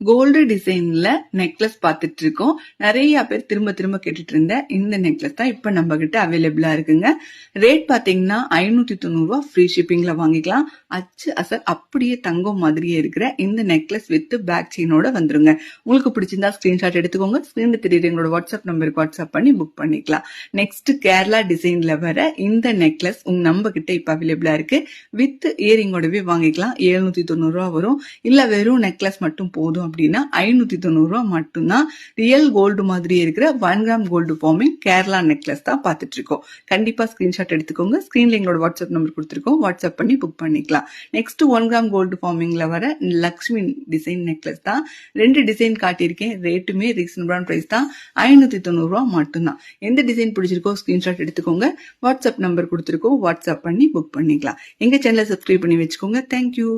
Gold டிசைன்ல necklace பார்த்துட்டு இருக்கோம். நிறைய பேர் திரும்ப திரும்ப கேட்டுட்டு இருந்த இந்த நெக்லஸ் தான் இப்ப நம்ம கிட்ட அவைலபிளா இருக்குங்க. ரேட் பாத்தீங்கன்னா 590 ரூபா, ஃப்ரீ ஷிப்பிங்ல வாங்கிக்கலாம். அச்சு அசல் அப்படியே தங்கம் மாதிரியே இருக்கிற இந்த நெக்லஸ் வித் பேக் செயினோட வந்துருங்க. உங்களுக்கு பிடிச்சிருந்தா ஸ்கிரீன்ஷாட் எடுத்துக்கோங்க. ஸ்கிரீன்ல தெரியுற எங்களோட வாட்ஸ்அப் நம்பருக்கு வாட்ஸ்அப் பண்ணி புக் பண்ணிக்கலாம். நெக்ஸ்ட் கேரளா டிசைன்ல வர இந்த நெக்லஸ் நம்ம கிட்ட இப்ப அவைலபிளா இருக்கு. வித் இயரிங்கோடவே வாங்கிக்கலாம். 790 ரூபா வரும். இல்ல வெறும் நெக்லஸ் மட்டும் போதும் அப்படின்னா 590 ரூபா மட்டும்தான். ரியல் கோல்டு மாதிரி இருக்கிற 1 gram gold forming Kerala necklace தான் பார்த்துட்டு இருக்கோம். கண்டிப்பா ஸ்கிரீன்ஷாட் எடுத்துக்கோங்க. ஸ்கிரீன்ல எங்களோட வாட்ஸ்அப் நம்பர் கொடுத்துருக்கோம். வாட்ஸ்அப் பண்ணி புக் பண்ணிக்கலாம். நெக்ஸ்ட் 1 கிராம் கோல்டு ஃபார்மிங்ல வர லக்ஷ்மி டிசைன் நெக்லஸ் தான். 2 டிசைன் காட்டியிருக்கேன். ரேட்டுமே ரீசனபிளான பிரைஸ் தான். 590 ரூபா மட்டும்தான். எந்த டிசைன் பிடிச்சிருக்கோ ஸ்கிரீன்ஷாட் எடுத்துக்கோங்க. வாட்ஸ்அப் நம்பர் கொடுத்துருக்கோம். வாட்ஸ்அப் பண்ணி புக் பண்ணிக்கலாம். எங்க சேனலை சப்ஸ்கிரைப் பண்ணி வச்சுக்கோங்க. தேங்க்யூ.